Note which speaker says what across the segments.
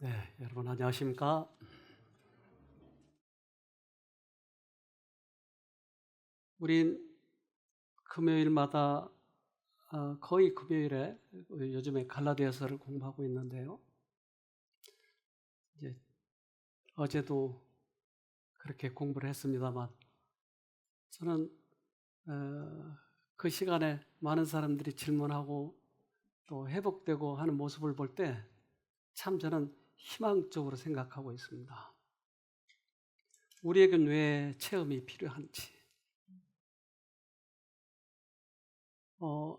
Speaker 1: 네, 여러분 안녕하십니까? 우린 금요일마다 거의 금요일에 요즘에 갈라디아서를 공부하고 있는데요. 이제 어제도 그렇게 공부를 했습니다만 저는 그 시간에 많은 사람들이 질문하고 또 회복되고 하는 모습을 볼 때 참 저는 희망적으로 생각하고 있습니다. 우리에겐 왜 체험이 필요한지. 어,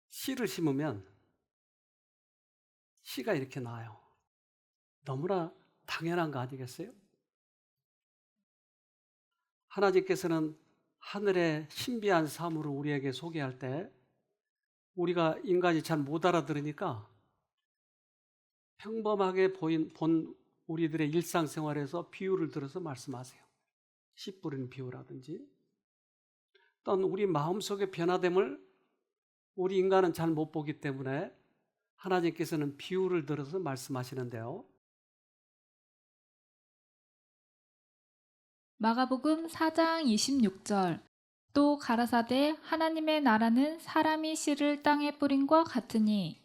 Speaker 1: 씨를 심으면 씨가 이렇게 나요. 너무나 당연한 거 아니겠어요? 하나님께서는 하늘의 신비한 사물을 우리에게 소개할 때 우리가 인간이 잘 못 알아들으니까 평범하게 본 우리들의 일상생활에서 비유를 들어서 말씀하세요. 씨 뿌리는 비유라든지 또는 우리 마음속의 변화됨을 우리 인간은 잘 못 보기 때문에 하나님께서는 비유를 들어서 말씀하시는데요.
Speaker 2: 마가복음 4장 26절. 또 가라사대 하나님의 나라는 사람이 씨를 땅에 뿌린과 같으니.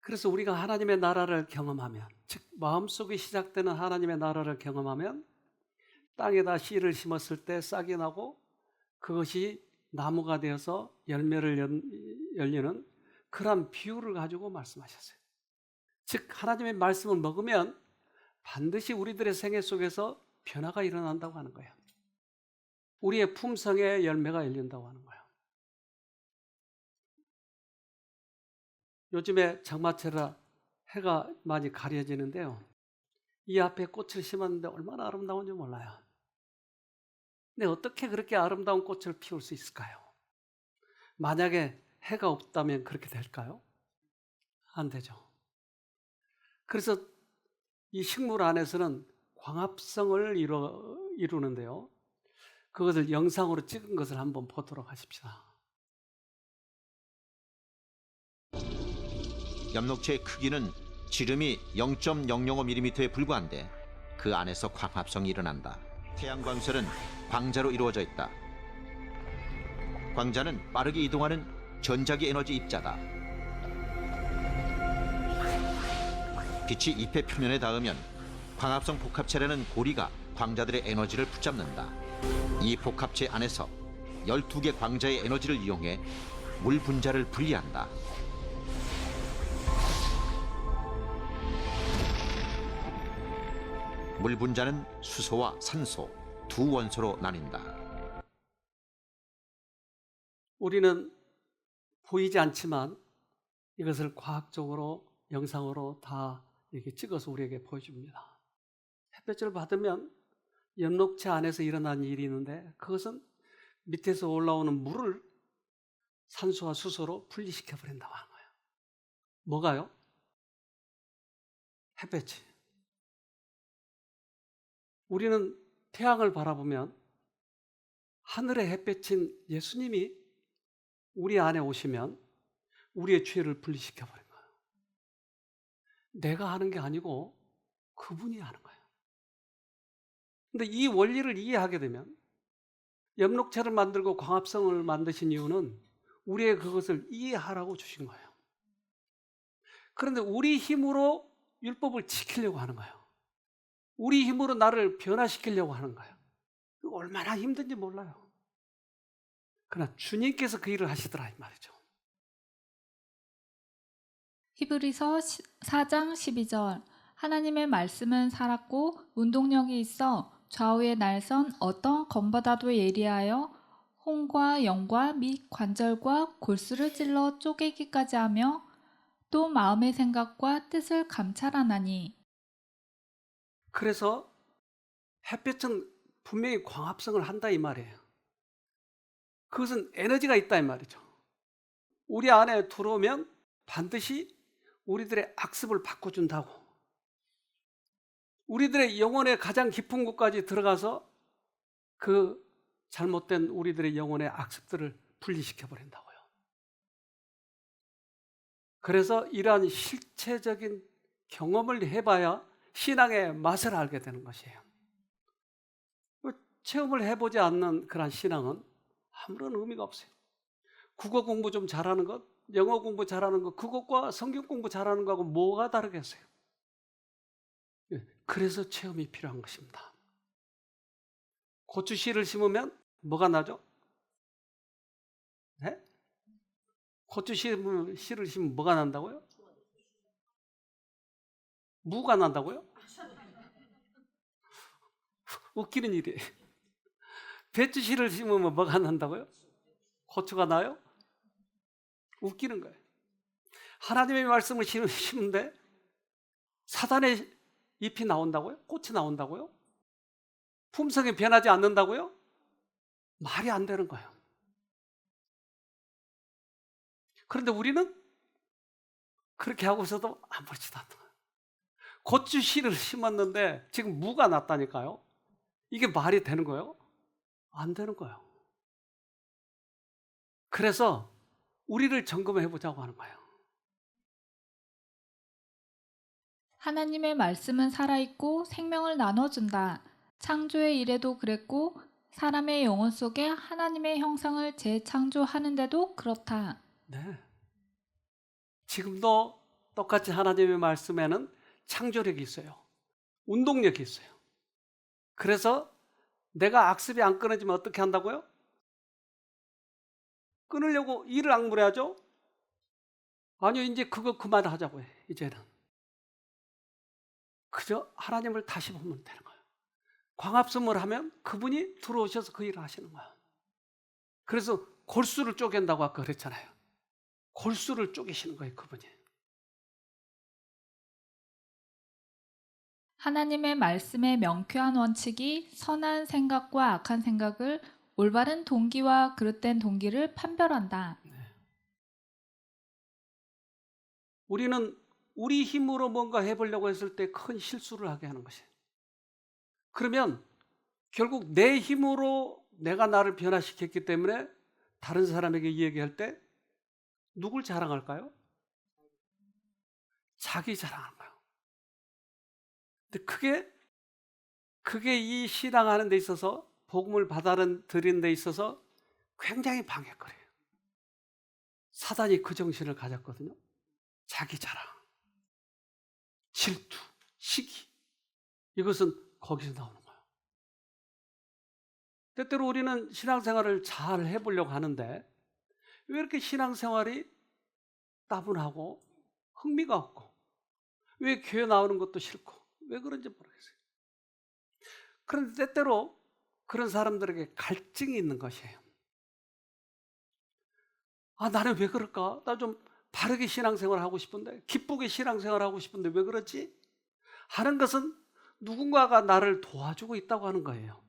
Speaker 1: 그래서 우리가 하나님의 나라를 경험하면, 즉 마음속에 시작되는 하나님의 나라를 경험하면 땅에다 씨를 심었을 때 싹이 나고 그것이 나무가 되어서 열매를 열리는 그런 비유를 가지고 말씀하셨어요. 즉 하나님의 말씀을 먹으면 반드시 우리들의 생애 속에서 변화가 일어난다고 하는 거예요. 우리의 품성에 열매가 열린다고 하는 거예요. 요즘에 장마철이라 해가 많이 가려지는데요. 이 앞에 꽃을 심었는데 얼마나 아름다운지 몰라요. 근데 어떻게 그렇게 아름다운 꽃을 피울 수 있을까요? 만약에 해가 없다면 그렇게 될까요? 안 되죠. 그래서 이 식물 안에서는 광합성을 이루는데요. 그것을 영상으로 찍은 것을 한번 보도록 하십시다.
Speaker 3: 엽록체의 크기는 지름이 0.005mm에 불과한데 그 안에서 광합성이 일어난다. 태양 광선은 광자로 이루어져 있다. 광자는 빠르게 이동하는 전자기 에너지 입자다. 빛이 잎의 표면에 닿으면 광합성 복합체라는 고리가 광자들의 에너지를 붙잡는다. 이 복합체 안에서 12개 광자의 에너지를 이용해 물 분자를 분리한다. 물 분자는 수소와 산소 두 원소로 나뉜다.
Speaker 1: 우리는 보이지 않지만 이것을 과학적으로 영상으로 다 이렇게 찍어서 우리에게 보여줍니다. 햇볕을 받으면 엽록체 안에서 일어난 일이 있는데 그것은 밑에서 올라오는 물을 산소와 수소로 분리시켜 버린다고 하는 거예요. 뭐가요? 햇볕이. 우리는 태양을 바라보면 하늘의 햇볕인 예수님이 우리 안에 오시면 우리의 죄를 분리시켜 버린 거예요. 내가 하는 게 아니고 그분이 하는 거예요. 근데 이 원리를 이해하게 되면 엽록체를 만들고 광합성을 만드신 이유는 우리의 그것을 이해하라고 주신 거예요. 그런데 우리 힘으로 율법을 지키려고 하는 거예요. 우리 힘으로 나를 변화시키려고 하는 거예요. 얼마나 힘든지 몰라요. 그러나 주님께서 그 일을 하시더라 이 말이죠.
Speaker 2: 히브리서 4장 12절. 하나님의 말씀은 살았고 운동력이 있어 좌우의 날선 어떤 검보다도 예리하여 혼과 영과 및 관절과 골수를 찔러 쪼개기까지 하며 또 마음의 생각과 뜻을 감찰하나니.
Speaker 1: 그래서 햇볕은 분명히 광합성을 한다 이 말이에요. 그것은 에너지가 있다 이 말이죠. 우리 안에 들어오면 반드시 우리들의 악습을 바꿔준다고. 우리들의 영혼의 가장 깊은 곳까지 들어가서 그 잘못된 우리들의 영혼의 악습들을 분리시켜 버린다고요. 그래서 이러한 실체적인 경험을 해봐야 신앙의 맛을 알게 되는 것이에요. 체험을 해보지 않는 그런 신앙은 아무런 의미가 없어요. 국어 공부 좀 잘하는 것, 영어 공부 잘하는 것, 그것과 성경 공부 잘하는 것하고 뭐가 다르겠어요? 그래서 체험이 필요한 것입니다. 고추 씨를 심으면 뭐가 나죠? 네? 고추 씨를 심으면 뭐가 난다고요? 무가 난다고요? 웃기는 일이에요. 배추 씨를 심으면 뭐가 난다고요? 고추가 나요? 웃기는 거예요. 하나님의 말씀을 심는데 사단의 잎이 나온다고요? 꽃이 나온다고요? 품성이 변하지 않는다고요? 말이 안 되는 거예요. 그런데 우리는 그렇게 하고서도 아무렇지도 않는 거예요. 고추 씨를 심었는데 지금 무가 났다니까요. 이게 말이 되는 거예요? 안 되는 거예요. 그래서 우리를 점검해 보자고 하는 거예요.
Speaker 2: 하나님의 말씀은 살아있고 생명을 나눠준다. 창조의 일에도 그랬고 사람의 영혼 속에 하나님의 형상을 재창조하는데도 그렇다.
Speaker 1: 네. 지금도 똑같이 하나님의 말씀에는 창조력이 있어요. 운동력이 있어요. 그래서 내가 악습이 안 끊어지면 어떻게 한다고요? 끊으려고 이를 악물어야죠? 아니요, 이제 그거 그만하자고요. 이제는. 그저 하나님을 다시 보면 되는 거예요. 광합성을 하면 그분이 들어오셔서 그 일을 하시는 거예요. 그래서 골수를 쪼갠다고 아까 그랬잖아요. 골수를 쪼개시는 거예요, 그분이.
Speaker 2: 하나님의 말씀의 명쾌한 원칙이 선한 생각과 악한 생각을 올바른 동기와 그릇된 동기를 판별한다.
Speaker 1: 우리는 우리 힘으로 뭔가 해보려고 했을 때 큰 실수를 하게 하는 것이에요. 그러면 결국 내 힘으로 내가 나를 변화시켰기 때문에 다른 사람에게 이야기할 때 누굴 자랑할까요? 자기 자랑하는 거예요. 근데 그게 이 신앙하는 데 있어서 복음을 받아들이는 데 있어서 굉장히 방해거려요. 사단이 그 정신을 가졌거든요. 자기 자랑, 질투, 시기. 이것은 거기서 나오는 거예요. 때때로 우리는 신앙생활을 잘 해보려고 하는데 왜 이렇게 신앙생활이 따분하고 흥미가 없고 왜 교회 나오는 것도 싫고 왜 그런지 모르겠어요. 그런데 때때로 그런 사람들에게 갈증이 있는 것이에요. 아, 나는 왜 그럴까? 나 좀 바르게 신앙생활을 하고 싶은데, 기쁘게 신앙생활을 하고 싶은데 왜 그러지? 하는 것은 누군가가 나를 도와주고 있다고 하는 거예요.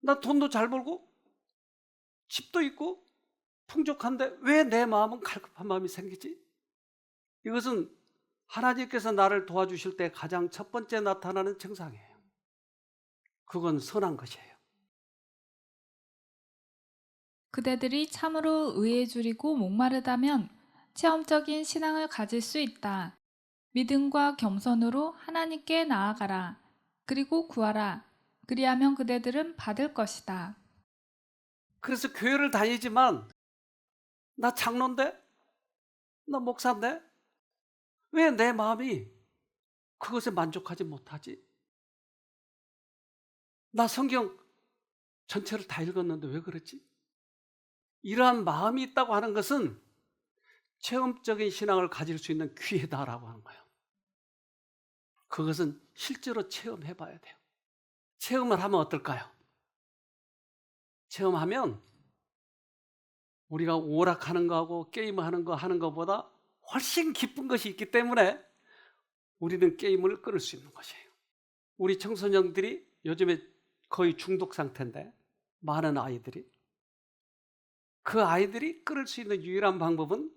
Speaker 1: 나 돈도 잘 벌고 집도 있고 풍족한데 왜 내 마음은 갈급한 마음이 생기지? 이것은 하나님께서 나를 도와주실 때 가장 첫 번째 나타나는 증상이에요. 그건 선한 것이에요.
Speaker 2: 그대들이 참으로 의에 줄이고 목마르다면 체험적인 신앙을 가질 수 있다. 믿음과 겸손으로 하나님께 나아가라. 그리고 구하라. 그리하면 그대들은 받을 것이다.
Speaker 1: 그래서 교회를 다니지만 나 장로인데? 나 목사인데? 왜 내 마음이 그것에 만족하지 못하지? 나 성경 전체를 다 읽었는데 왜 그렇지? 이러한 마음이 있다고 하는 것은 체험적인 신앙을 가질 수 있는 기회다라고 하는 거예요. 그것은 실제로 체험해 봐야 돼요. 체험을 하면 어떨까요? 체험하면 우리가 오락하는 거하고 게임하는 거 하는 것보다 훨씬 기쁜 것이 있기 때문에 우리는 게임을 끊을 수 있는 것이에요. 우리 청소년들이 요즘에 거의 중독 상태인데 많은 아이들이 그 아이들이 끊을 수 있는 유일한 방법은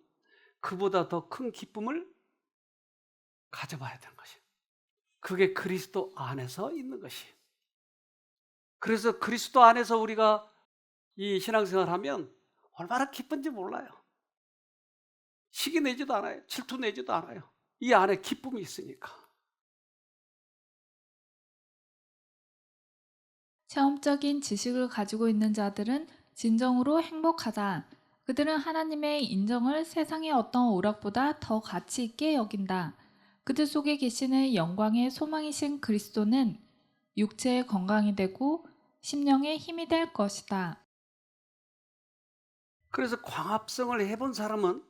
Speaker 1: 그보다 더 큰 기쁨을 가져봐야 되는 것이에요. 그게 그리스도 안에서 있는 것이에요. 그래서 그리스도 안에서 우리가 이 신앙생활을 하면 얼마나 기쁜지 몰라요. 시기 내지도 않아요. 질투 내지도 않아요. 이 안에 기쁨이 있으니까.
Speaker 2: 체험적인 지식을 가지고 있는 자들은 진정으로 행복하다. 그들은 하나님의 인정을 세상의 어떤 오락보다 더 가치 있게 여긴다. 그들 속에 계시는 영광의 소망이신 그리스도는 육체의 건강이 되고 심령의 힘이 될 것이다.
Speaker 1: 그래서 광합성을 해본 사람은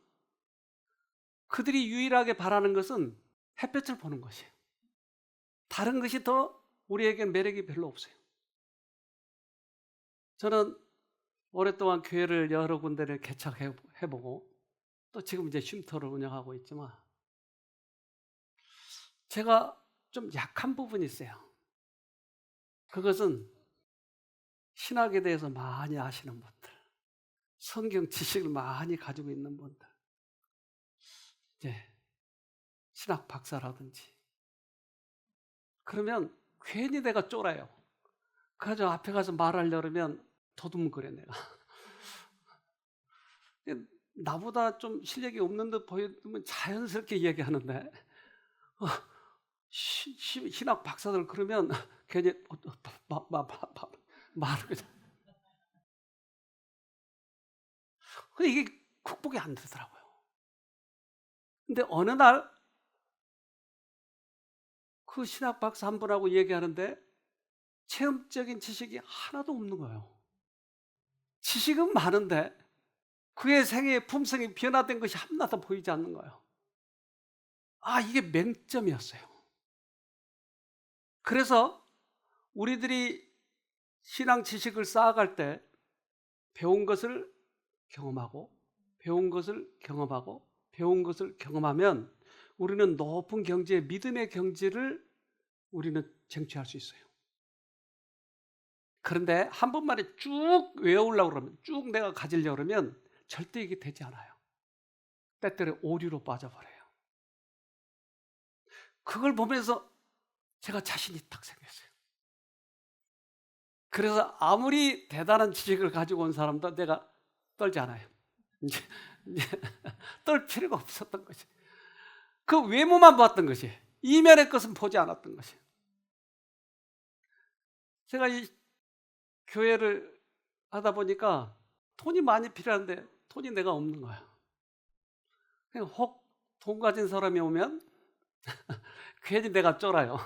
Speaker 1: 그들이 유일하게 바라는 것은 햇볕을 보는 것이에요. 다른 것이 더 우리에겐 매력이 별로 없어요. 저는 오랫동안 교회를 여러 군데를 개척해보고 또 지금 이제 쉼터를 운영하고 있지만 제가 좀 약한 부분이 있어요. 그것은 신학에 대해서 많이 아시는 분들, 성경 지식을 많이 가지고 있는 분들, 이제 신학 박사라든지 그러면 괜히 내가 쫄아요. 그래서 앞에 가서 말하려면 더듬거려 내가. 나보다 좀 실력이 없는 듯 보이면 자연스럽게 얘기하는데 신학 박사들 그러면 괜히 말을 그냥. 근데 이게 극복이 안 되더라고요. 근데 어느 날 그 신학 박사 한 분하고 얘기하는데 체험적인 지식이 하나도 없는 거예요. 지식은 많은데 그의 생애의 품성이 변화된 것이 하나도 보이지 않는 거예요. 아, 이게 맹점이었어요. 그래서 우리들이 신앙 지식을 쌓아갈 때 배운 것을 경험하고 배운 것을 경험하고 배운 것을 경험하면 우리는 높은 경지의 믿음의 경지를 우리는 쟁취할 수 있어요. 그런데 한 번만에 쭉 외우려고 그러면 쭉 내가 가지려고 그러면 절대 이게 되지 않아요. 때때로 오류로 빠져버려요. 그걸 보면서 제가 자신이 딱 생겼어요. 그래서 아무리 대단한 지식을 가지고 온 사람도 내가 떨지 않아요. 이제 떨 필요가 없었던 것이. 그 외모만 봤던 것이. 이면의 것은 보지 않았던 것이. 제가 이 교회를 하다 보니까 돈이 많이 필요한데 돈이 내가 없는 거야. 그냥 혹 돈 가진 사람이 오면 괜히 내가 쫄아요.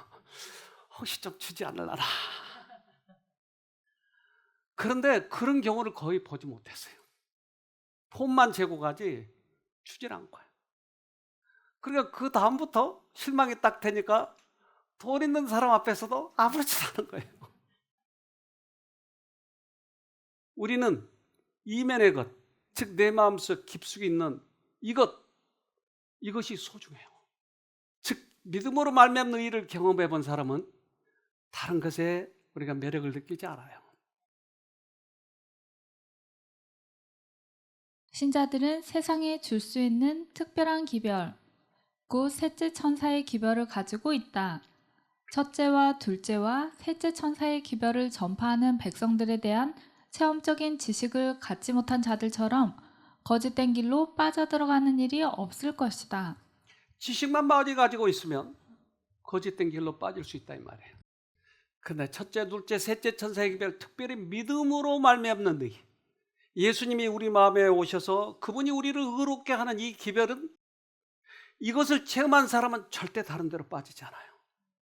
Speaker 1: 혹시 좀 주지 않으려나. 그런데 그런 경우를 거의 보지 못했어요. 폰만 재고 가지 주질 않고요. 그러니까 그 다음부터 실망이 딱 되니까 돈 있는 사람 앞에서도 아무렇지도 않은 거예요. 우리는 이면의 것, 즉 내 마음속 깊숙이 있는 이것이 소중해요. 즉 믿음으로 말미암는 의를 경험해 본 사람은 다른 것에 우리가 매력을 느끼지 않아요.
Speaker 2: 신자들은 세상에 줄 수 있는 특별한 기별, 곧 셋째 천사의 기별을 가지고 있다. 첫째와 둘째와 셋째 천사의 기별을 전파하는 백성들에 대한 체험적인 지식을 갖지 못한 자들처럼 거짓된 길로 빠져들어가는 일이 없을 것이다.
Speaker 1: 지식만 많이 가지고 있으면 거짓된 길로 빠질 수 있다 이 말이에요. 그런데 첫째, 둘째, 셋째 천사의 기별, 특별히 믿음으로 말미암는 의, 예수님이 우리 마음에 오셔서 그분이 우리를 의롭게 하는 이 기별은 이것을 체험한 사람은 절대 다른 데로 빠지지 않아요.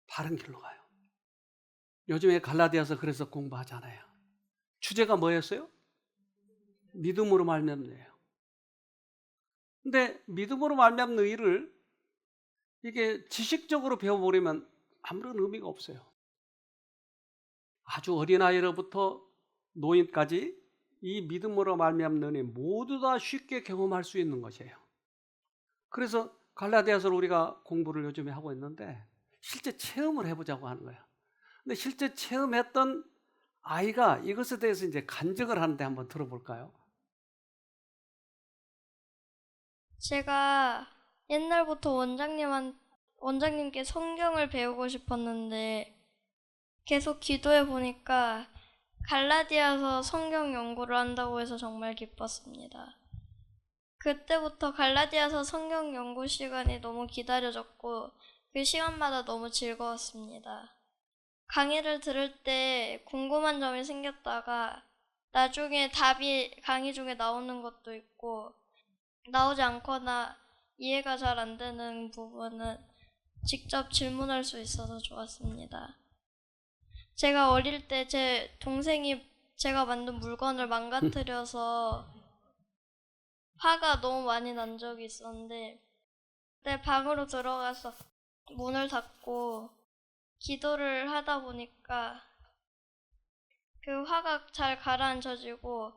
Speaker 1: 바른 길로 가요. 요즘에 갈라디아서 그래서 공부하잖아요. 주제가 뭐였어요? 믿음으로 말미암는 의예요. 근데 믿음으로 말미암는 의를 이게 지식적으로 배워버리면 아무런 의미가 없어요. 아주 어린아이로부터 노인까지 이 믿음으로 말미암는 의 모두 다 쉽게 경험할 수 있는 것이에요. 그래서 갈라디아서를 우리가 공부를 요즘에 하고 있는데 실제 체험을 해보자고 하는 거예요. 근데 실제 체험했던 아이가 이것에 대해서 이제 간증을 하는데 한번 들어볼까요?
Speaker 4: 제가 옛날부터 원장님께 성경을 배우고 싶었는데 계속 기도해 보니까 갈라디아서 성경 연구를 한다고 해서 정말 기뻤습니다. 그때부터 갈라디아서 성경 연구 시간이 너무 기다려졌고 그 시간마다 너무 즐거웠습니다. 강의를 들을 때 궁금한 점이 생겼다가 나중에 답이 강의 중에 나오는 것도 있고 나오지 않거나 이해가 잘 안 되는 부분은 직접 질문할 수 있어서 좋았습니다. 제가 어릴 때 제 동생이 제가 만든 물건을 망가뜨려서 화가 너무 많이 난 적이 있었는데 내 방으로 들어가서 문을 닫고 기도를 하다 보니까 그 화가 잘 가라앉아지고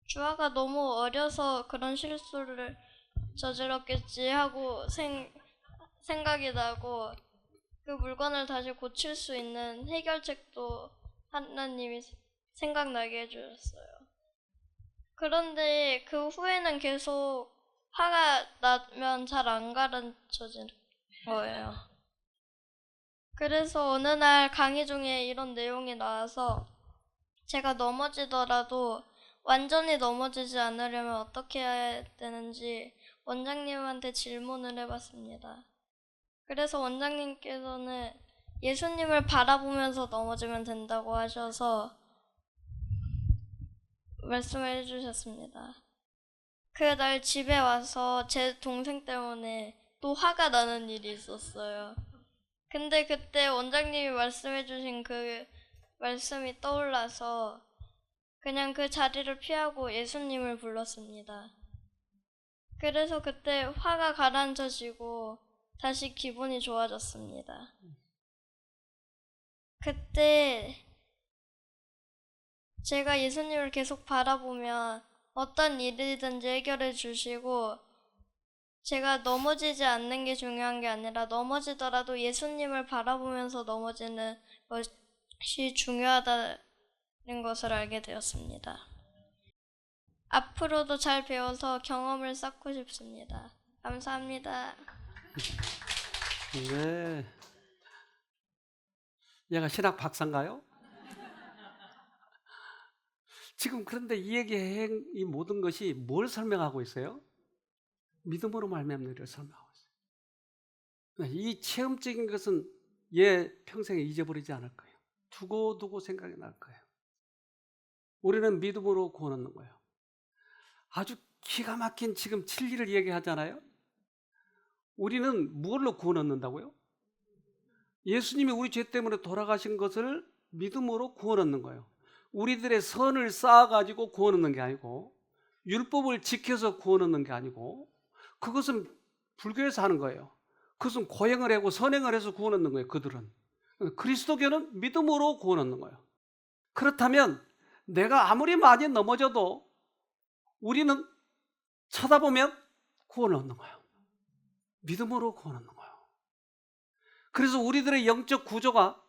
Speaker 4: 주아가 너무 어려서 그런 실수를 저질렀겠지 하고 생각이 나고 그 물건을 다시 고칠 수 있는 해결책도 하나님이 생각나게 해주셨어요. 그런데 그 후에는 계속 화가 나면 잘 안 가라앉아지는 거예요. 그래서 어느 날 강의 중에 이런 내용이 나와서 제가 넘어지더라도 완전히 넘어지지 않으려면 어떻게 해야 되는지 원장님한테 질문을 해봤습니다. 그래서 원장님께서는 예수님을 바라보면서 넘어지면 된다고 하셔서 말씀을 해주셨습니다. 그날 집에 와서 제 동생 때문에 또 화가 나는 일이 있었어요. 근데 그때 원장님이 말씀해주신 그 말씀이 떠올라서 그냥 그 자리를 피하고 예수님을 불렀습니다. 그래서 그때 화가 가라앉아지고 다시 기분이 좋아졌습니다. 그때 제가 예수님을 계속 바라보면 어떤 일이든지 해결해 주시고 제가 넘어지지 않는 게 중요한 게 아니라 넘어지더라도 예수님을 바라보면서 넘어지는 것이 중요하다는 것을 알게 되었습니다. 앞으로도 잘 배워서 경험을 쌓고 싶습니다. 감사합니다.
Speaker 1: 네. 얘가 신학 박사인가요? 지금 그런데 이 얘기한 이 모든 것이 뭘 설명하고 있어요? 믿음으로 말미암는 일을 설명하고 있어요. 이 체험적인 것은 얘 평생에 잊어버리지 않을 거예요. 두고두고 생각이 날 거예요. 우리는 믿음으로 구원 얻는 거예요. 아주 기가 막힌 지금 진리를 얘기하잖아요. 우리는 무엇로 구원 얻는다고요? 예수님이 우리 죄 때문에 돌아가신 것을 믿음으로 구원 얻는 거예요. 우리들의 선을 쌓아가지고 구원 얻는 게 아니고 율법을 지켜서 구원 얻는 게 아니고 그것은 불교에서 하는 거예요. 그것은 고행을 하고 선행을 해서 구원 얻는 거예요. 그들은. 그리스도교는 믿음으로 구원 얻는 거예요. 그렇다면 내가 아무리 많이 넘어져도 우리는 쳐다보면 구원을 얻는 거예요. 믿음으로 구원 얻는 거예요. 그래서 우리들의 영적 구조가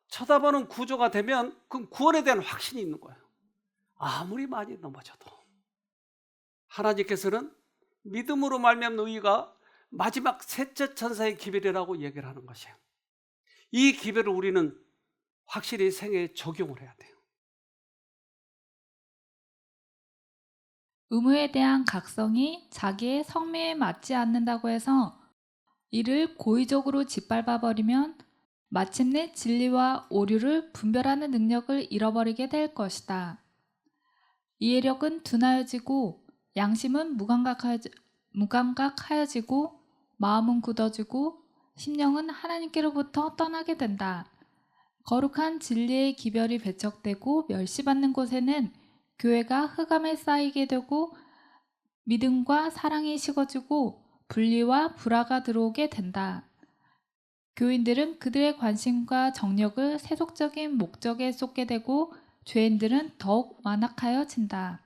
Speaker 1: 쳐다보는 구조가 되면 그건 구원에 대한 확신이 있는 거예요. 아무리 많이 넘어져도. 하나님께서는 믿음으로 말미암는 의가 마지막 셋째 천사의 기별이라고 얘기를 하는 것이에요. 이 기별을 우리는 확실히 생애에 적용을 해야 돼요.
Speaker 2: 의무에 대한 각성이 자기의 성미에 맞지 않는다고 해서 이를 고의적으로 짓밟아 버리면 마침내 진리와 오류를 분별하는 능력을 잃어버리게 될 것이다. 이해력은 둔하여지고 양심은 무감각하여지고 마음은 굳어지고 심령은 하나님께로부터 떠나게 된다. 거룩한 진리의 기별이 배척되고 멸시받는 곳에는 교회가 흑암에 쌓이게 되고 믿음과 사랑이 식어지고 분리와 불화가 들어오게 된다. 교인들은 그들의 관심과 정력을 세속적인 목적에 쏟게 되고 죄인들은 더욱 완악하여진다.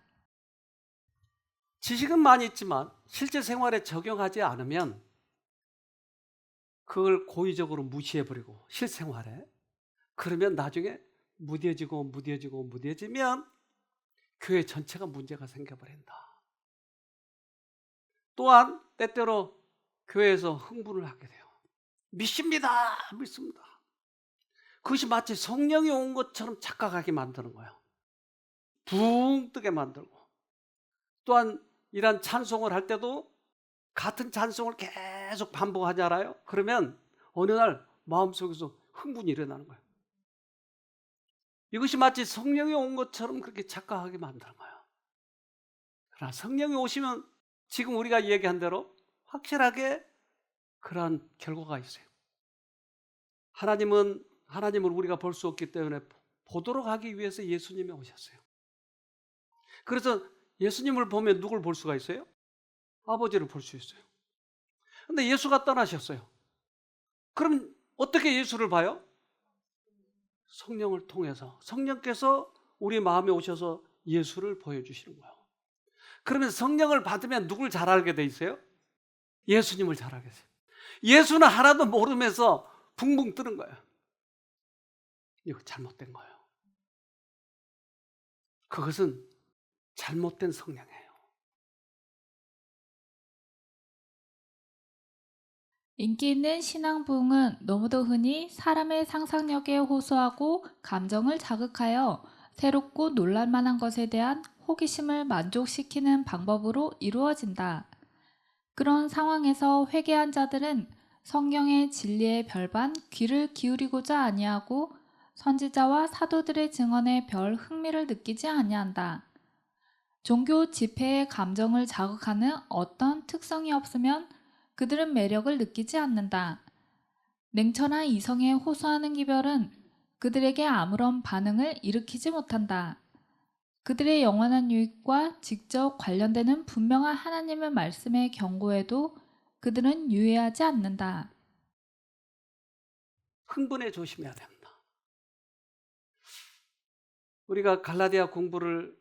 Speaker 1: 지식은 많이 있지만 실제 생활에 적용하지 않으면 그걸 고의적으로 무시해버리고 실생활에 그러면 나중에 무뎌지면 교회 전체가 문제가 생겨버린다. 또한 때때로 교회에서 흥분을 하게 돼요. 믿습니다. 그것이 마치 성령이 온 것처럼 착각하게 만드는 거예요. 붕 뜨게 만들고 또한 이런 찬송을 할 때도 같은 찬송을 계속 반복하잖아요. 그러면 어느 날 마음속에서 흥분이 일어나는 거예요. 이것이 마치 성령이 온 것처럼 그렇게 착각하게 만드는 거예요. 그러나 성령이 오시면 지금 우리가 얘기한 대로 확실하게 그러한 결과가 있어요. 하나님을 우리가 볼 수 없기 때문에 보도록 하기 위해서 예수님이 오셨어요. 그래서 예수님을 보면 누굴 볼 수가 있어요? 아버지를 볼 수 있어요. 근데 예수가 떠나셨어요. 그럼 어떻게 예수를 봐요? 성령을 통해서. 성령께서 우리 마음에 오셔서 예수를 보여주시는 거예요. 그러면 성령을 받으면 누굴 잘 알게 돼 있어요? 예수님을 잘 알게 돼요. 예수는 하나도 모르면서 붕붕 뜨는 거예요. 이거 잘못된 거예요. 그것은 잘못된 성령이에요.
Speaker 2: 인기 있는 신앙 부흥은 너무도 흔히 사람의 상상력에 호소하고 감정을 자극하여 새롭고 놀랄만한 것에 대한 호기심을 만족시키는 방법으로 이루어진다. 그런 상황에서 회개한 자들은 성경의 진리의 별반 귀를 기울이고자 아니하고 선지자와 사도들의 증언에 별 흥미를 느끼지 아니한다. 종교 집회의 감정을 자극하는 어떤 특성이 없으면 그들은 매력을 느끼지 않는다. 냉철한 이성에 호소하는 기별은 그들에게 아무런 반응을 일으키지 못한다. 그들의 영원한 유익과 직접 관련되는 분명한 하나님의 말씀의 경고에도 그들은 유의하지 않는다.
Speaker 1: 흥분에 조심해야 됩니다. 우리가 갈라디아 공부를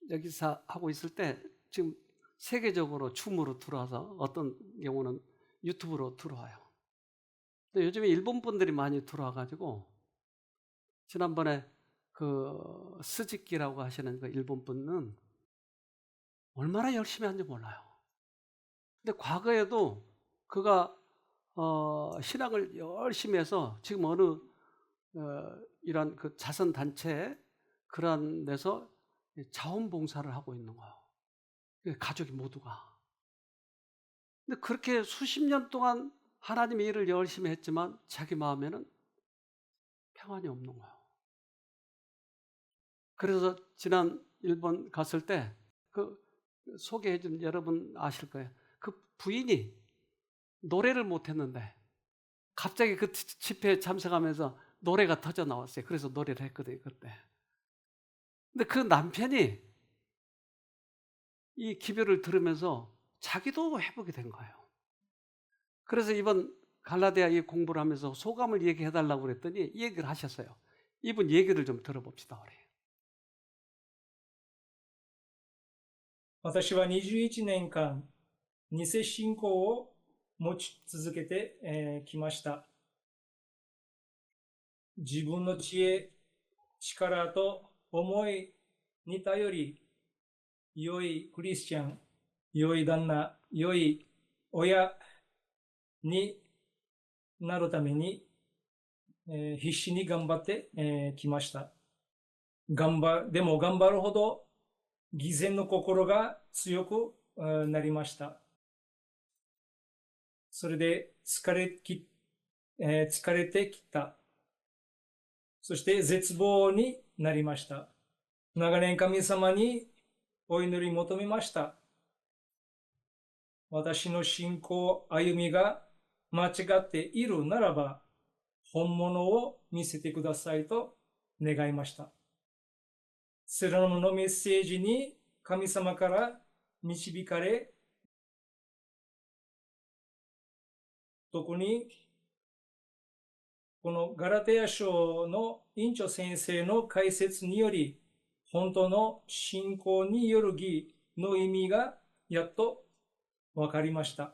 Speaker 1: 여기서 하고 있을 때 지금 세계적으로 줌으로 들어와서 어떤 경우는 유튜브로 들어와요. 근데 요즘에 일본 분들이 많이 들어와가지고 지난번에 그 스즈키라고 하시는 그 일본 분은 얼마나 열심히 하는지 몰라요. 근데 과거에도 그가 신앙을 열심히 해서 지금 어느 이런 그 자선 단체 그런 데서 자원봉사를 하고 있는 거예요. 가족이 모두가. 근데 그렇게 수십 년 동안 하나님의 일을 열심히 했지만 자기 마음에는 평안이 없는 거예요. 그래서 지난 일본 갔을 때 그 소개해 준 여러분 아실 거예요. 그 부인이 노래를 못 했는데 갑자기 그 집회에 참석하면서 노래가 터져 나왔어요. 그래서 노래를 했거든요, 그때. 근데 그 남편이 이 기별을 들으면서 자기도 회복이 된 거예요. 그래서 이번 갈라디아 이 공부를 하면서 소감을 얘기해 달라고 그랬더니 이 얘기를 하셨어요. 이분 얘기를 좀 들어봅시다, 우리.
Speaker 5: 私は21年間、偽信仰を持ち続けてきました。自分の知恵、力と思いに頼り、良いクリスチャン、良い旦那、良い親になるために、必死に頑張ってきました。でも頑張るほど、偽善の心が強くなりました。それで疲れてきた。そして絶望になりました。長年神様にお祈り求めました。私の信仰歩みが間違っているならば、本物を見せてくださいと願いました。セラノのメッセージに神様から導かれ、特にこのガラテヤ書の院長先生の解説により、本当の信仰による義の意味がやっと分かりました。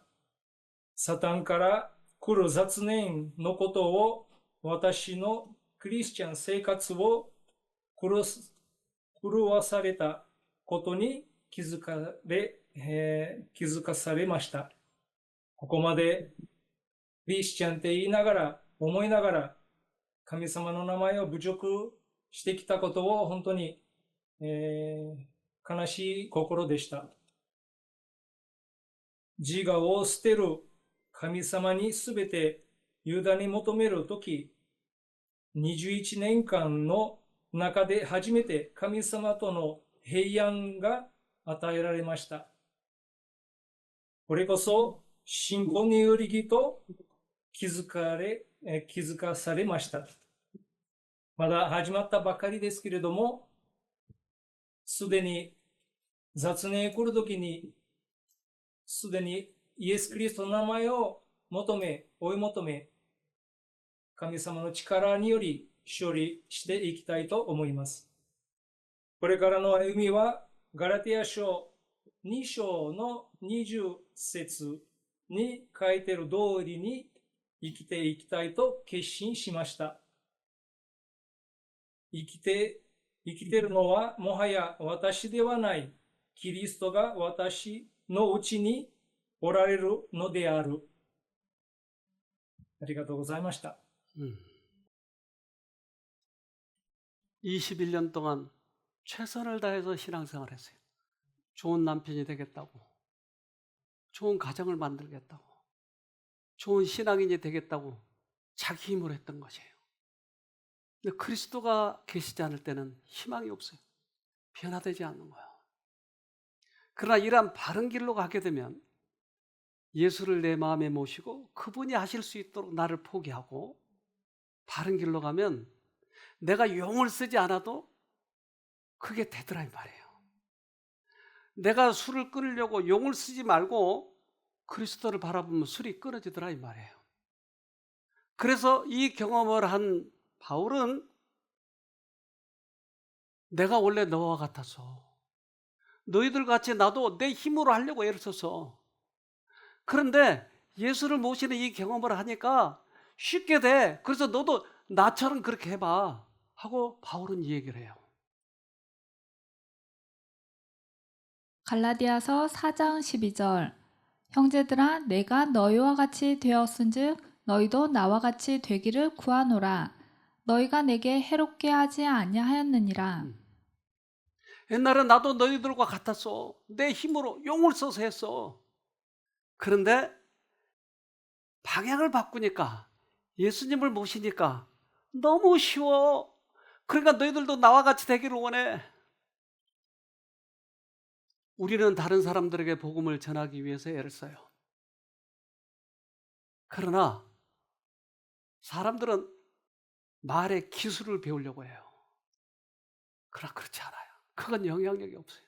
Speaker 5: サタンから来る雑念のことを私のクリスチャン生活を狂わされたことに気づかされました。ここまでクリスチャンって言いながら、思いながら、神様の名前を侮辱してきたことを本当に、悲しい心でした。自我を捨てる神様にすべて委ね求めるとき、21年間の中で初めて神様との平安が与えられました。これこそ信仰により義と気づかされました。まだ始まったばかりですけれども、すでに雑念来るときに、すでにイエス・キリストの名前を追い求め、神様の力により勝利していきたいと思います。これからの歩みは、ガラティア書2章の20節に書いている通りに生きていきたいと決心しました。生きているのはもはや私ではない、キリストが私のうちにおられるのである。ありがとうございました。
Speaker 1: 21년 동안 최선을 다해서 신앙생활을 했어요. 좋은 남편이 되겠다고, 좋은 가정을 만들겠다고, 좋은 신앙인이 되겠다고 자기 힘으로 했던 것이에요. 근데 그리스도가 계시지 않을 때는 희망이 없어요. 변화되지 않는 거예요. 그러나 이러한 바른 길로 가게 되면 예수를 내 마음에 모시고 그분이 하실 수 있도록 나를 포기하고 바른 길로 가면 내가 용을 쓰지 않아도 그게 되더라 이 말이에요. 내가 술을 끊으려고 용을 쓰지 말고 그리스도를 바라보면 술이 끊어지더라 이 말이에요. 그래서 이 경험을 한 바울은 내가 원래 너와 같아서 너희들 같이 나도 내 힘으로 하려고 애를 썼어. 그런데 예수를 모시는 이 경험을 하니까 쉽게 돼. 그래서 너도 나처럼 그렇게 해봐 하고 바울은 이 얘기를 해요.
Speaker 2: 갈라디아서 4장 12절 형제들아 내가 너희와 같이 되었은즉 너희도 나와 같이 되기를 구하노라. 너희가 내게 해롭게 하지 아니하였느니라.
Speaker 1: 옛날에 나도 너희들과 같았어. 내 힘으로 용을 써서 했어. 그런데 방향을 바꾸니까 예수님을 모시니까 너무 쉬워. 그러니까 너희들도 나와 같이 되기를 원해. 우리는 다른 사람들에게 복음을 전하기 위해서 애를 써요. 그러나 사람들은 말의 기술을 배우려고 해요. 그러나 그렇지 않아요. 그건 영향력이 없어요.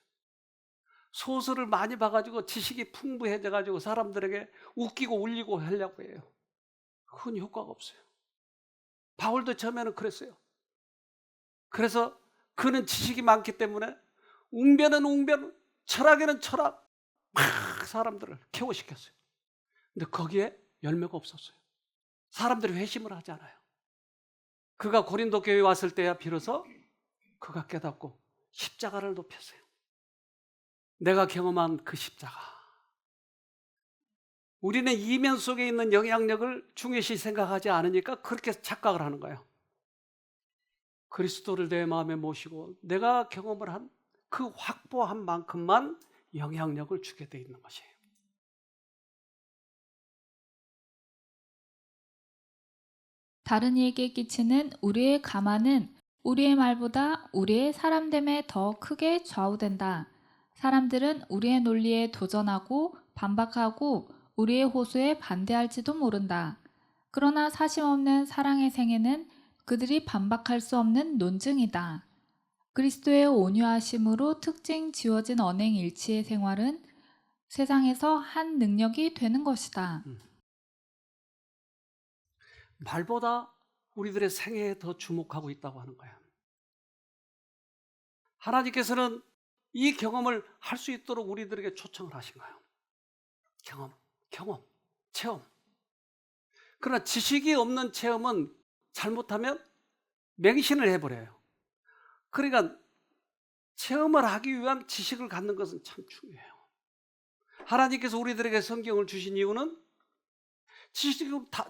Speaker 1: 소설을 많이 봐가지고 지식이 풍부해져가지고 사람들에게 웃기고 울리고 하려고 해요. 그건 효과가 없어요. 바울도 처음에는 그랬어요. 그래서 그는 지식이 많기 때문에 웅변은 웅변, 철학에는 철학, 막 사람들을 개호시켰어요. 근데 거기에 열매가 없었어요. 사람들이 회심을 하지 않아요. 그가 고린도 교회에 왔을 때야 비로소 그가 깨닫고 십자가를 높였어요. 내가 경험한 그 십자가. 우리는 이면 속에 있는 영향력을 중요시 생각하지 않으니까 그렇게 착각을 하는 거예요. 그리스도를 내 마음에 모시고 내가 경험을 한 그 확보한 만큼만 영향력을 주게 돼 있는 것이에요.
Speaker 2: 다른 이에게 끼치는 우리의 가만은 우리의 말보다 우리의 사람됨에 더 크게 좌우된다. 사람들은 우리의 논리에 도전하고 반박하고 우리의 호소에 반대할지도 모른다. 그러나 사심없는 사랑의 생애는 그들이 반박할 수 없는 논증이다. 그리스도의 온유하심으로 특징 지어진 언행 일치의 생활은 세상에서 한 능력이 되는 것이다.
Speaker 1: 말보다 우리들의 생애에 더 주목하고 있다고 하는 거예요. 하나님께서는 이 경험을 할 수 있도록 우리들에게 초청을 하신 거예요. 경험, 체험. 그러나 지식이 없는 체험은 잘못하면 맹신을 해버려요. 그러니까 체험을 하기 위한 지식을 갖는 것은 참 중요해요. 하나님께서 우리들에게 성경을 주신 이유는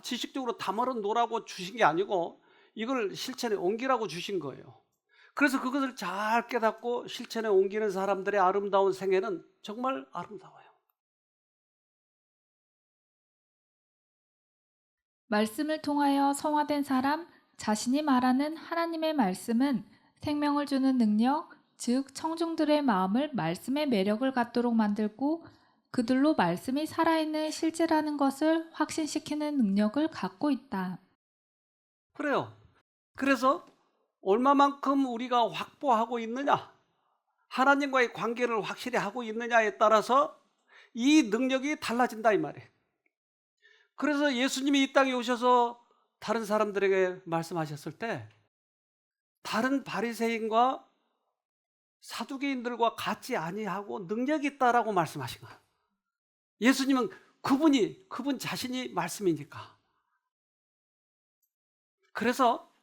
Speaker 1: 지식적으로 담아서 놓으라고 주신 게 아니고 이걸 실천에 옮기라고 주신 거예요. 그래서 그것을 잘 깨닫고 실천에 옮기는 사람들의 아름다운 생애는 정말 아름다워요.
Speaker 2: 말씀을 통하여 성화된 사람, 자신이 말하는 하나님의 말씀은 생명을 주는 능력, 즉 청중들의 마음을 말씀의 매력을 갖도록 만들고 그들로 말씀이 살아있는 실제라는 것을 확신시키는 능력을 갖고 있다.
Speaker 1: 그래요. 그래서 얼마만큼 우리가 확보하고 있느냐, 하나님과의 관계를 확실히 하고 있느냐에 따라서 이 능력이 달라진다 이 말이에요. 그래서 예수님이 이 땅에 오셔서 다른 사람들에게 말씀하셨을 때 다른 바리새인과 사두개인들과 같지 아니하고 능력이 있다라고 말씀하신 거예요. 예수님은 그분 자신이 말씀이니까. 그래서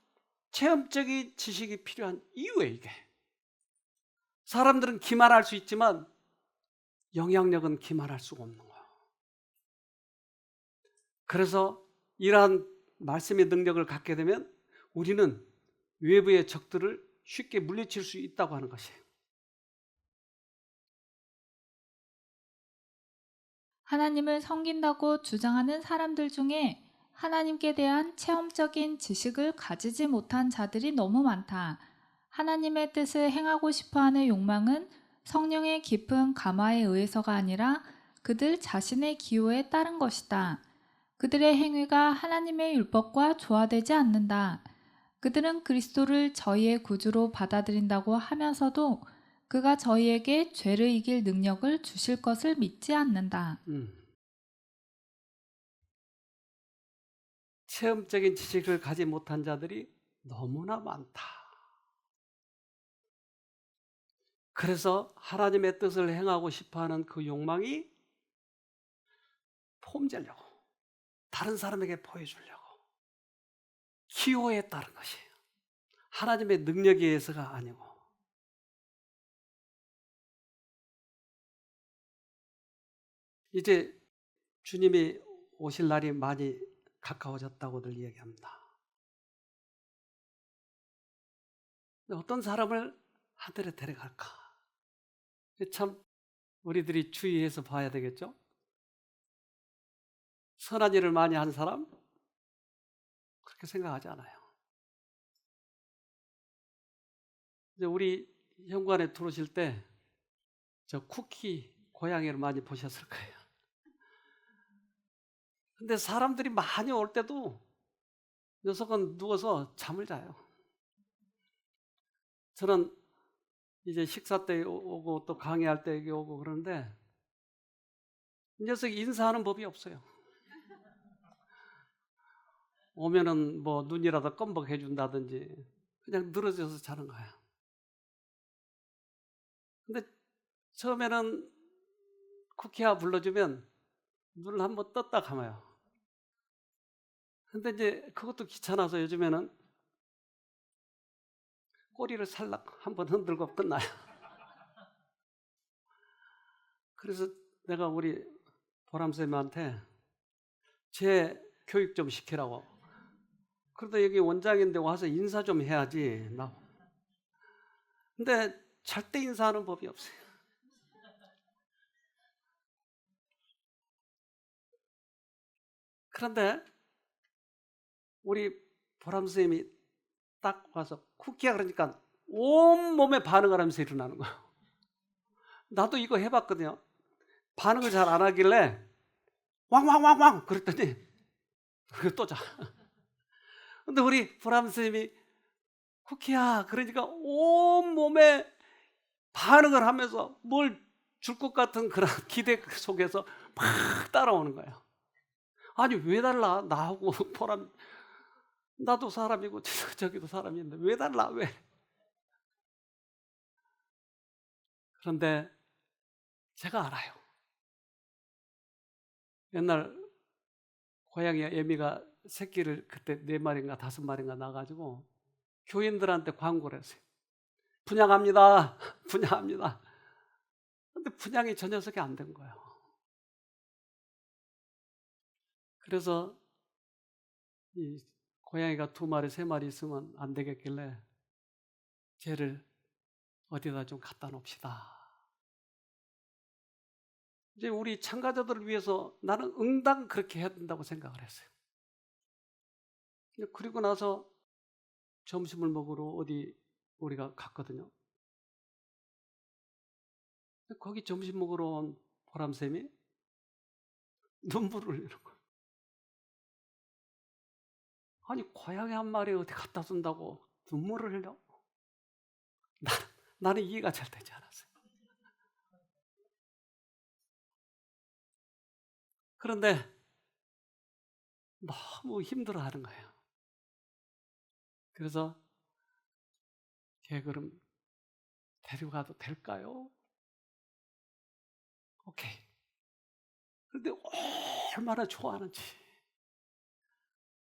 Speaker 1: 체험적인 지식이 필요한 이유예요, 이게. 사람들은 기만할 수 있지만 영향력은 기만할 수가 없는 거예요. 그래서 이러한 말씀의 능력을 갖게 되면 우리는 외부의 적들을 쉽게 물리칠 수 있다고 하는 것이에요.
Speaker 2: 하나님을 섬긴다고 주장하는 사람들 중에 하나님께 대한 체험적인 지식을 가지지 못한 자들이 너무 많다. 하나님의 뜻을 행하고 싶어하는 욕망은 성령의 깊은 감화에 의해서가 아니라 그들 자신의 기호에 따른 것이다. 그들의 행위가 하나님의 율법과 조화되지 않는다. 그들은 그리스도를 저희의 구주로 받아들인다고 하면서도 그가 저희에게 죄를 이길 능력을 주실 것을 믿지 않는다.
Speaker 1: 체험적인 지식을 가지 못한 자들이 너무나 많다. 그래서 하나님의 뜻을 행하고 싶어하는 그 욕망이 폼재려고, 다른 사람에게 보여주려고, 기호에 따른 것이에요. 하나님의 능력에 의해서가 아니고. 이제 주님이 오실 날이 많이 가까워졌다고들 이야기합니다. 어떤 사람을 하늘에 데려갈까? 참 우리들이 주의해서 봐야 되겠죠? 선한 일을 많이 한 사람? 그렇게 생각하지 않아요. 이제 우리 현관에 들어오실 때 저 쿠키 고양이를 많이 보셨을 거예요. 근데 사람들이 많이 올 때도 녀석은 누워서 잠을 자요. 저는 이제 식사 때 오고 또 강의할 때 여기 오고 그러는데 이 녀석이 인사하는 법이 없어요. 오면은 뭐 눈이라도 껌벅 해준다든지 그냥 늘어져서 자는 거야. 근데 처음에는 쿠키야 불러주면 눈을 한번 떴다 감아요. 근데 이제 그것도 귀찮아서 요즘에는 꼬리를 살락 한번 흔들고 끝나요. 그래서 내가 우리 보람쌤한테 제 교육 좀 시키라고. 그러다 여기 원장인데 와서 인사 좀 해야지. 근데 절대 인사하는 법이 없어요. 그런데 우리 보람쌤이 딱 와서 쿠키야 그러니까 온몸에 반응을 하면서 일어나는 거예요. 나도 이거 해봤거든요. 반응을 잘 안 하길래 왕왕왕왕 그랬더니 그게 또 자. 근데 우리 보람쌤이 쿠키야 그러니까 온몸에 반응을 하면서 뭘 줄 것 같은 그런 기대 속에서 막 따라오는 거예요. 아니 왜 달라? 나하고 보람 나도 사람이고 저기도 사람인데 왜 달라? 왜? 그런데 제가 알아요. 옛날 고양이 애미가 새끼를 그때 4마리인가 5마리인가 낳아가지고 교인들한테 광고를 했어요. 분양합니다. 분양합니다. 근데 분양이 저 녀석이 안 된 거예요. 그래서 이 고양이가 2마리, 3마리 있으면 안 되겠길래 쟤를 어디다 좀 갖다 놓읍시다. 이제 우리 참가자들을 위해서 나는 응당 그렇게 해야 된다고 생각을 했어요. 그리고 나서 점심을 먹으러 어디 우리가 갔거든요. 거기 점심 먹으러 온 보람쌤이 눈물을 흘리는 거예요. 아니 고양이 한 마리 어디 갖다 준다고 눈물을 흘려? 나는 이해가 잘 되지 않았어요. 그런데 너무 힘들어하는 거예요. 그래서 걔 그럼 데려가도 될까요? 오케이. 그런데 얼마나 좋아하는지.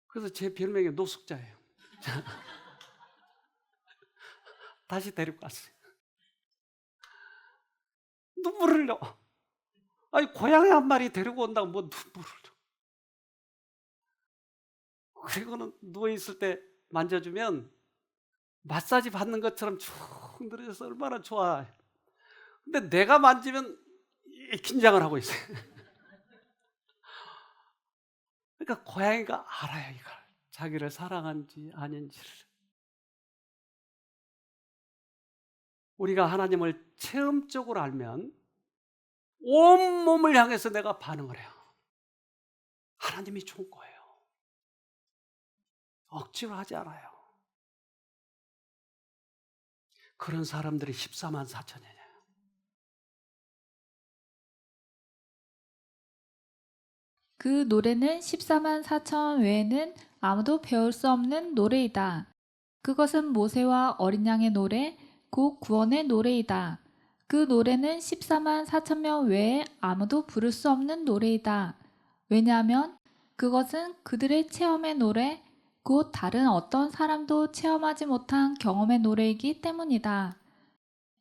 Speaker 1: 그래서 제 별명이 노숙자예요. 다시 데리고 갔어요. 눈물을 흘려. 아니 고양이 한 마리 데리고 온다고 뭐 눈물을 흘려. 그리고는 누워있을 때 만져주면 마사지 받는 것처럼 쭉 늘어져서 얼마나 좋아. 근데 내가 만지면 긴장을 하고 있어요. 그러니까 고양이가 알아요, 이걸. 자기를 사랑한지 아닌지를. 우리가 하나님을 체험적으로 알면 온몸을 향해서 내가 반응을 해요. 하나님이 좋은 거예요. 억지로 하지 않아요. 그런 사람들이 14만 4천이에요.
Speaker 2: 그 노래는 14만 4천 외에는 아무도 배울 수 없는 노래이다. 그것은 모세와 어린 양의 노래, 곧 구원의 노래이다. 그 노래는 14만 4천 명 외에 아무도 부를 수 없는 노래이다. 왜냐하면 그것은 그들의 체험의 노래, 곧 다른 어떤 사람도 체험하지 못한 경험의 노래이기 때문이다.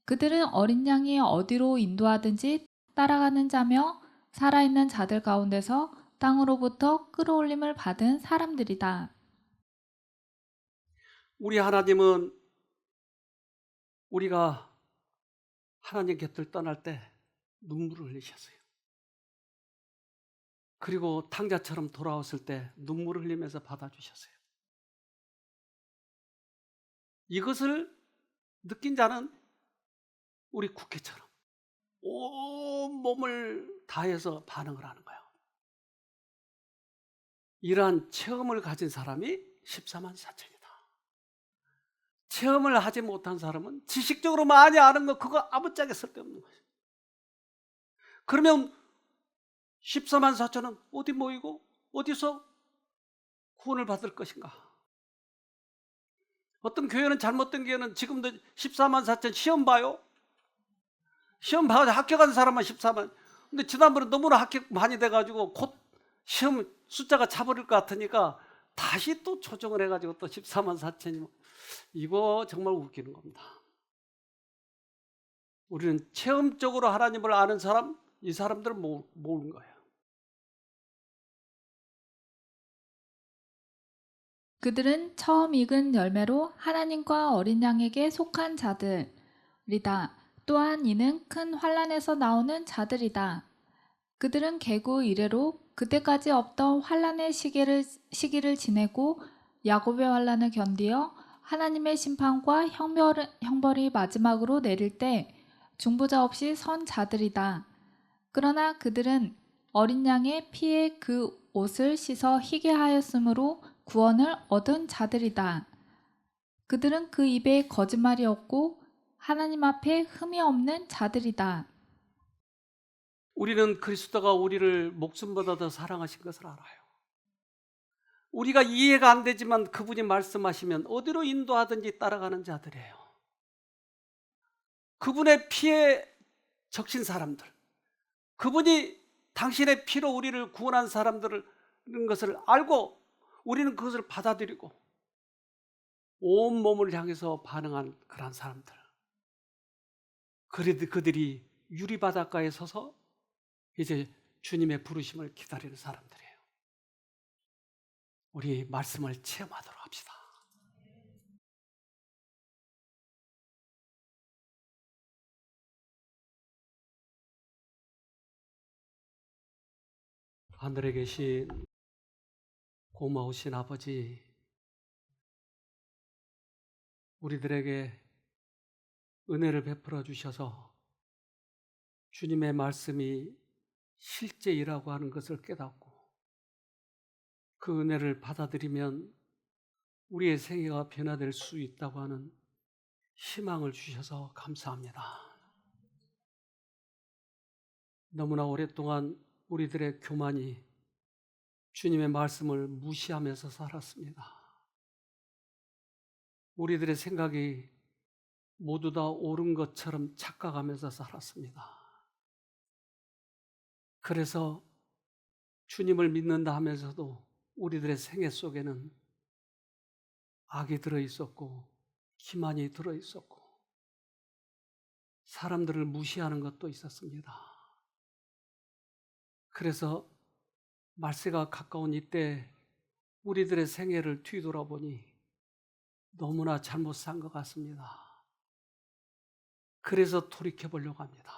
Speaker 2: 그들은 어린 양이 어디로 인도하든지 따라가는 자며 살아있는 자들 가운데서 땅으로부터 끌어올림을 받은 사람들이다.
Speaker 1: 우리 하나님은 우리가 하나님 곁을 떠날 때 눈물을 흘리셨어요. 그리고 탕자처럼 돌아왔을 때 눈물을 흘리면서 받아주셨어요. 이것을 느낀 자는 우리 국회처럼 온 몸을 다해서 반응을 하는 거예요. 이러한 체험을 가진 사람이 14만 4천이다. 체험을 하지 못한 사람은 지식적으로 많이 아는 거 그거 아무짝에 쓸데없는 거예요. 그러면 14만 4천은 어디 모이고 어디서 구원을 받을 것인가? 어떤 교회는 잘못된 교회는 지금도 14만 4천 시험 봐요. 시험 봐서 합격한 사람만 14만. 근데 지난번에 너무나 합격 많이 돼가지고 곧 시험 숫자가 차버릴 것 같으니까 다시 또 조정을 해가지고 또 14만 4천이. 이거 정말 웃기는 겁니다. 우리는 체험적으로 하나님을 아는 사람, 이 사람들을 모으는 거예요.
Speaker 2: 그들은 처음 익은 열매로 하나님과 어린 양에게 속한 자들이다. 또한 이는 큰 환난에서 나오는 자들이다. 그들은 개구 이래로 그때까지 없던 환난의 시기를 지내고 야곱의 환난을 견디어 하나님의 심판과 형벌이 마지막으로 내릴 때 중보자 없이 선 자들이다. 그러나 그들은 어린 양의 피에 그 옷을 씻어 희게 하였으므로 구원을 얻은 자들이다. 그들은 그 입에 거짓말이 없고 하나님 앞에 흠이 없는 자들이다.
Speaker 1: 우리는 그리스도가 우리를 목숨보다 더 사랑하신 것을 알아요. 우리가 이해가 안 되지만 그분이 말씀하시면 어디로 인도하든지 따라가는 자들이에요. 그분의 피에 적신 사람들, 그분이 당신의 피로 우리를 구원한 사람들을 것을 알고 우리는 그것을 받아들이고 온 몸을 향해서 반응한 그런 사람들. 그들이 유리바닷가에 서서 이제 주님의 부르심을 기다리는 사람들이에요. 우리 말씀을 체험하도록 합시다. 하늘에 계신 고마우신 아버지, 우리들에게 은혜를 베풀어 주셔서 주님의 말씀이 실제 일하고 하는 것을 깨닫고 그 은혜를 받아들이면 우리의 생애가 변화될 수 있다고 하는 희망을 주셔서 감사합니다. 너무나 오랫동안 우리들의 교만이 주님의 말씀을 무시하면서 살았습니다. 우리들의 생각이 모두 다 옳은 것처럼 착각하면서 살았습니다. 그래서 주님을 믿는다 하면서도 우리들의 생애 속에는 악이 들어있었고 기만이 들어있었고 사람들을 무시하는 것도 있었습니다. 그래서 말세가 가까운 이때 우리들의 생애를 뒤돌아보니 너무나 잘못 산 것 같습니다. 그래서 돌이켜보려고 합니다.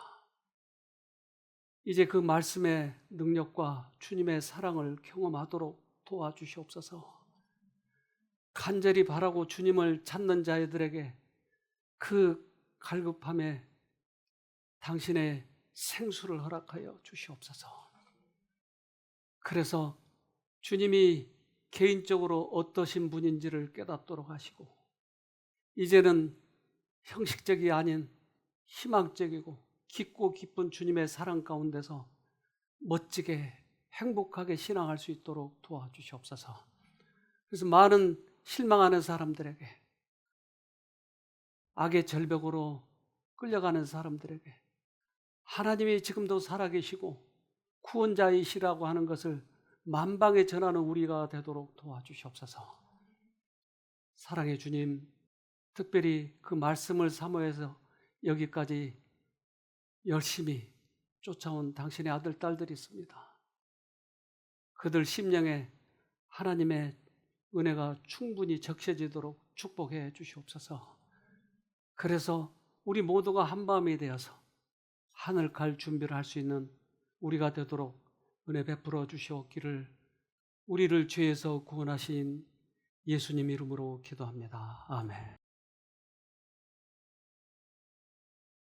Speaker 1: 이제 그 말씀의 능력과 주님의 사랑을 경험하도록 도와주시옵소서. 간절히 바라고 주님을 찾는 자들에게 그 갈급함에 당신의 생수를 허락하여 주시옵소서. 그래서 주님이 개인적으로 어떠신 분인지를 깨닫도록 하시고 이제는 형식적이 아닌 희망적이고 깊고 깊은 주님의 사랑 가운데서 멋지게 행복하게 신앙할 수 있도록 도와주시옵소서. 그래서 많은 실망하는 사람들에게, 악의 절벽으로 끌려가는 사람들에게 하나님이 지금도 살아계시고 구원자이시라고 하는 것을 만방에 전하는 우리가 되도록 도와주시옵소서. 사랑의 주님, 특별히 그 말씀을 사모해서 여기까지 열심히 쫓아온 당신의 아들, 딸들이 있습니다. 그들 심령에 하나님의 은혜가 충분히 적셔지도록 축복해 주시옵소서. 그래서 우리 모두가 한마음이 되어서 하늘 갈 준비를 할 수 있는 우리가 되도록 은혜 베풀어 주시옵기를 우리를 죄에서 구원하신 예수님 이름으로 기도합니다. 아멘.